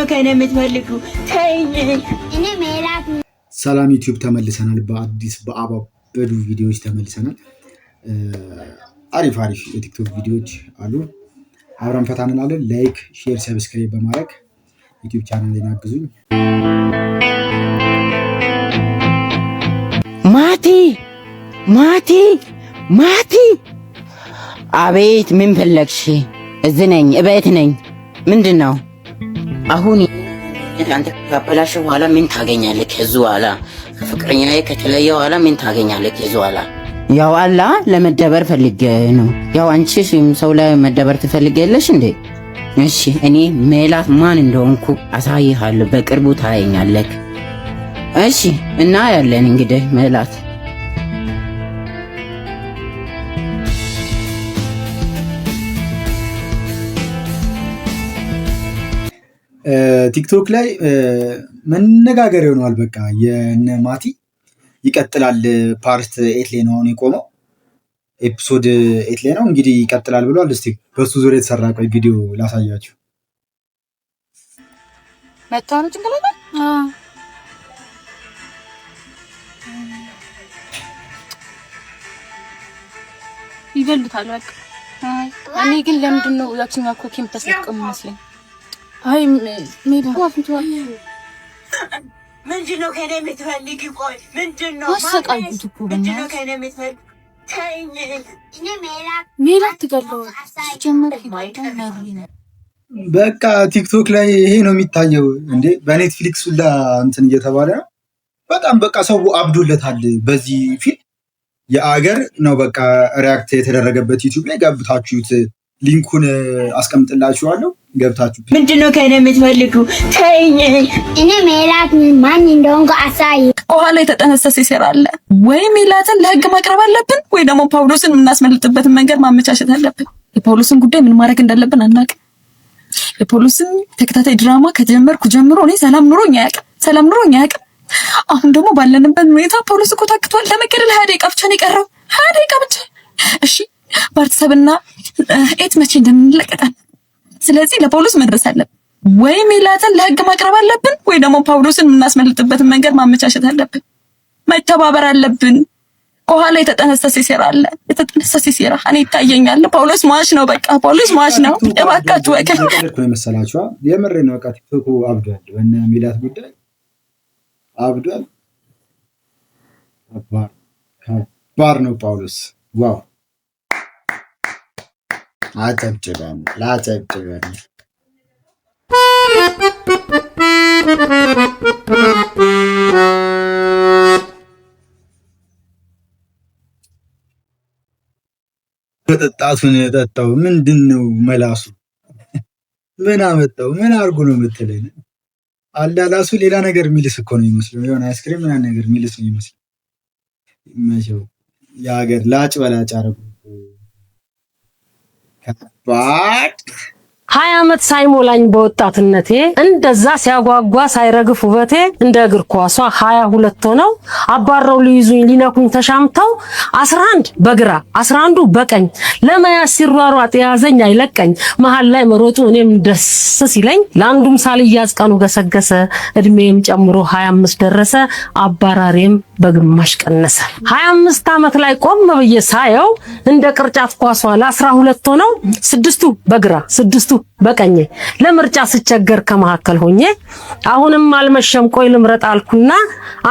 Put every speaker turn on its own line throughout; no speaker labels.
ምንድነው ከኔ የምትፈልጉ? ተይኝ። እኔ ሜላት
ሰላም ዩቲዩብ ተመልሰናል። በአዲስ በአባበዱ ቪዲዮዎች ተመልሰናል። አሪፍ የቲክቶክ ቪዲዮዎች አሉ። አብረን ፈታ እንላለን። ላይክ፣ ሼር፣ ሰብስክራይብ በማድረግ ዩቲዩብ ቻናሌን አግዙኝ።
ማቲ አቤት፣ ምን ፈለግሽ? እዚህ ነኝ፣ እቤት ነኝ። ምንድነው አሁን? አንተ ካበላሽ በኋላ ምን ታገኛለህ? ከዚህ በኋላ ፍቅረኛዬ ከተለየ በኋላ ምን ታገኛለህ? ከዚህ በኋላ ያው አላ ለመደበር ፈልጌ ነው። ያው አንቺ ሰው ላይ መደበር ትፈልጊያለሽ እንዴ? እሺ እኔ ሜላት ማን እንደሆንኩ አሳይሃለሁ። በቅርቡ ታየኛለህ። እሺ እና ያለን እንግዲህ ሜላት
ቲክቶክ ላይ መነጋገር ሆኗል። በቃ የነ ማቲ ይቀጥላል። ፓርት 8 ላይ ነው የቆመው። ኤፒሶድ 8 ላይ ነው እንግዲህ ይቀጥላል ብሏል። እስቲ በሱ ዙሪያ የተሰራ ቆይ ቪዲዮ ላሳያችሁ።
መጣኑ ጭንቅላታ ይገልጣል። በቃ እኔ ግን ለምንድን ነው ያቺኛው ኮኬም ተሰቀም መስለኝ? አይ ሜዳ
ምንድነው ከኔ የምትፈልጊ? ቆይ ምንድነው
አሰቃይቱ እኮ
ምንድነው ከኔ የምትፈልጊ? ተይኝ። እኔ
ሜላት ትገለው ጀመረ ማይተናሪ ነው።
በቃ ቲክቶክ ላይ ይሄ ነው የሚታየው እንዴ? በኔትፍሊክስ ሁላ እንትን እየተባለ ነው። በጣም በቃ ሰው አብዶለታል በዚህ ፊልም። የአገር ነው በቃ ሪያክት የተደረገበት ዩቲዩብ ላይ ገብታችሁት ሊንኩን አስቀምጥላችኋለሁ። ገብታችሁ
ምንድነው ከኔ የምትፈልጉ? ተይኝ። እኔ ሜላት ማን እንደሆንኩ አሳይ።
ከኋላ የተጠነሰሰ ይሰራል። ወይ ሜላትን ለህግ ማቅረብ አለብን፣ ወይ ደግሞ ጳውሎስን የምናስመልጥበትን መንገድ ማመቻቸት አለብን። የጳውሎስን ጉዳይ ምን ማድረግ እንዳለብን አናውቅም። የጳውሎስን ተከታታይ ድራማ ከጀመርኩ ጀምሮ እኔ ሰላም ኑሮኝ አያውቅም። አሁን ደግሞ ባለንበት ሁኔታ ጳውሎስ እኮ ታክቷል። ለመገደል 20 ደቂቃ ብቻ ነው የቀረው። 20 ደቂቃ ብቻ። እሺ ባርተሰብና ኤት መቼ እንደምንለቀቃል? ስለዚህ ለጳውሎስ መድረስ አለብን። ወይ ሜላትን ለህግ ማቅረብ አለብን፣ ወይ ደግሞ ጳውሎስን የምናስመልጥበትን መንገድ ማመቻቸት አለብን። መተባበር አለብን። ከኋላ የተጠነሰሰ ሴራ እኔ ይታየኛል። ጳውሎስ ሟች ነው። በቃ ጳውሎስ ሟች ነው። እባካችሁ ወከ
ነው መሰላችሁ። የምሬ ነው። በቃ ቲክቶክ አብዷል። ወና ሜላት ጉዳይ አብዷል። ከባድ ነው ጳውሎስ። ዋው አጨብጭበን መጠጣቱን የጠጣው ምንድን ነው? መላሱ ምን አመጣው? ምን አድርጎ ነው የምትለኝ? አላላሱ ሌላ ነገር የሚልስ እኮ ነው የሚመስለው። የሆነ አይስክሪም ምናምን ነገር የሚልስ ነው የሚመስለው። መቼው የሀገር ላጭ በላጭ አረጉ። ከባድ
20 ዓመት ሳይሞላኝ በወጣትነቴ እንደዛ ሲያጓጓ ሳይረግፍ ውበቴ እንደ እግር ኳሷ 22 ሆነው አባረው ሊይዙኝ ሊነኩኝ ተሻምተው 11 በግራ 11ዱ በቀኝ ለመያዝ ሲሯሯጥ የያዘኝ አይለቀኝ መሃል ላይ መሮጡ እኔም ደስ ሲለኝ ለአንዱም ሳልያዝ ቀኑ ገሰገሰ እድሜም ጨምሮ 25 ደረሰ አባራሬም በግማሽ ቀነሰ። 25 ዓመት ላይ ቆም ብዬ ሳየው እንደ ቅርጫት ኳሷ ለ12 ሆነው 6ቱ በግራ 6ቱ በቀኝ ለምርጫ ስቸገር ከመሐከል ሆኜ አሁንም አልመሸም ቆይ ልምረጥ አልኩና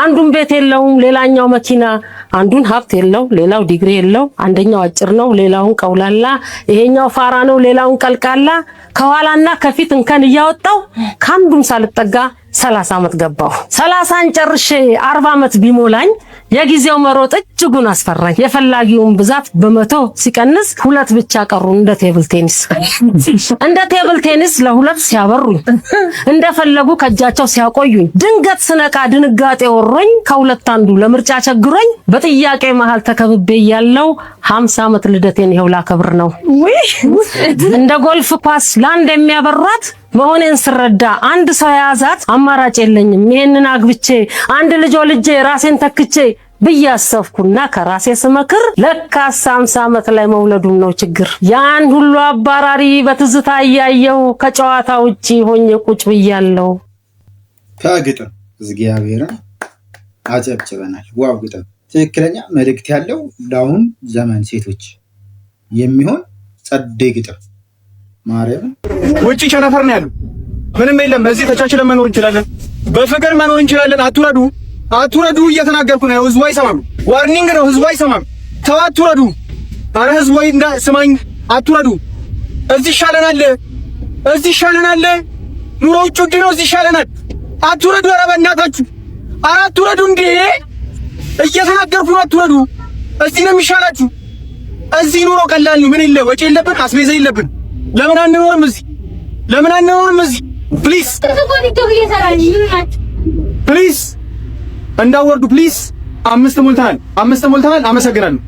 አንዱን ቤት የለውም ሌላኛው መኪና፣ አንዱን ሀብት የለው ሌላው ዲግሪ የለው፣ አንደኛው አጭር ነው ሌላውን ቀውላላ፣ ይሄኛው ፋራ ነው ሌላውን ቀልቃላ፣ ከኋላና ከፊት እንከን እያወጣው ካንዱም ሳልጠጋ 30 ዓመት ገባው። 30ን ጨርሼ 40 ዓመት ቢሞላኝ የጊዜው መሮጥ እጅጉን አስፈራኝ። የፈላጊውን ብዛት በመቶ ሲቀንስ 2 ብቻ ቀሩ እንደ ቴብል ቴኒስ ለሁለት ሲያበሩኝ እንደፈለጉ ከእጃቸው ሲያቆዩኝ ድንገት ስነቃ ድንጋጤ ወሮኝ ከሁለት አንዱ ለምርጫ ቸግሮኝ በጥያቄ መሃል ተከብቤ ያለው 50 ዓመት ልደቴን ይኸው ላከብር ነው። እንደ ጎልፍ ኳስ ላንድ የሚያበሯት መሆኔን ስረዳ አንድ ሰው ያዛት አማራጭ የለኝም ይሄንን አግብቼ አንድ ልጅ ወልጄ ራሴን ተክቼ ብዬ አሰብኩና ከራሴ ስመክር ለካስ 50 ዓመት ላይ መውለዱም ነው ችግር። ያን ሁሉ አባራሪ በትዝታ እያየሁ ከጨዋታ ውጪ ሆኜ ቁጭ ብያለሁ።
ከግጥም እግዚአብሔር አጨብጭበናል። ዋው ግጥም ትክክለኛ መልእክት ያለው ለአሁን ዘመን ሴቶች የሚሆን ጸደይ ግጥም። ማርያም
ውጪ ቸነፈር ነው ያለው። ምንም የለም። እዚህ ተቻችለን መኖር እንችላለን፣ በፍቅር መኖር እንችላለን። አትውረዱ እየተናገርኩ ነው። ህዝቡ አይሰማም። ዋርኒንግ ነው። ህዝቡ አይሰማም። ተው አትውረዱ። አረ ህዝቡ ስማኝ፣ አትውረዱ። እዚህ ይሻለናል። ኑሮ ውጭ ውድ ነው። እዚህ ይሻለናል። አትውረዱ። ኧረ በእናታችሁ ኧረ አትውረዱ። እንዴ እየተናገርኩ ነው። አትውረዱ። እዚህ ነው የሚሻላችሁ። እዚህ ኑሮ ቀላል ነው። ምን የለ ወጪ የለብን፣ አስቤዛ የለብን። ለምን አንኖርም እዚህ? ፕሊዝ እንዳወርዱ ፕሊዝ። 5 ሞልተናል። አመሰግናለሁ።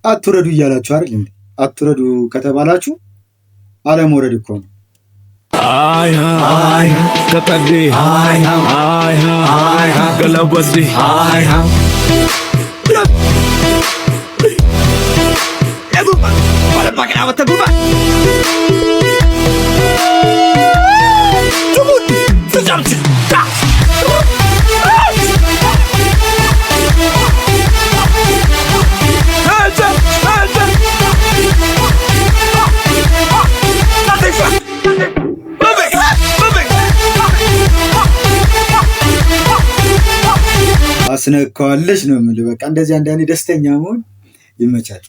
አትውረዱ እያላችሁ አይደል እንዴ? አትውረዱ ከተባላችሁ አለመውረድ እኮ ነው። አይ ተጠዲ ገለበዲ አስነካዋለች ነው የምልህ። በቃ እንደዚህ አንዳንዴ ደስተኛ መሆን ይመቻል።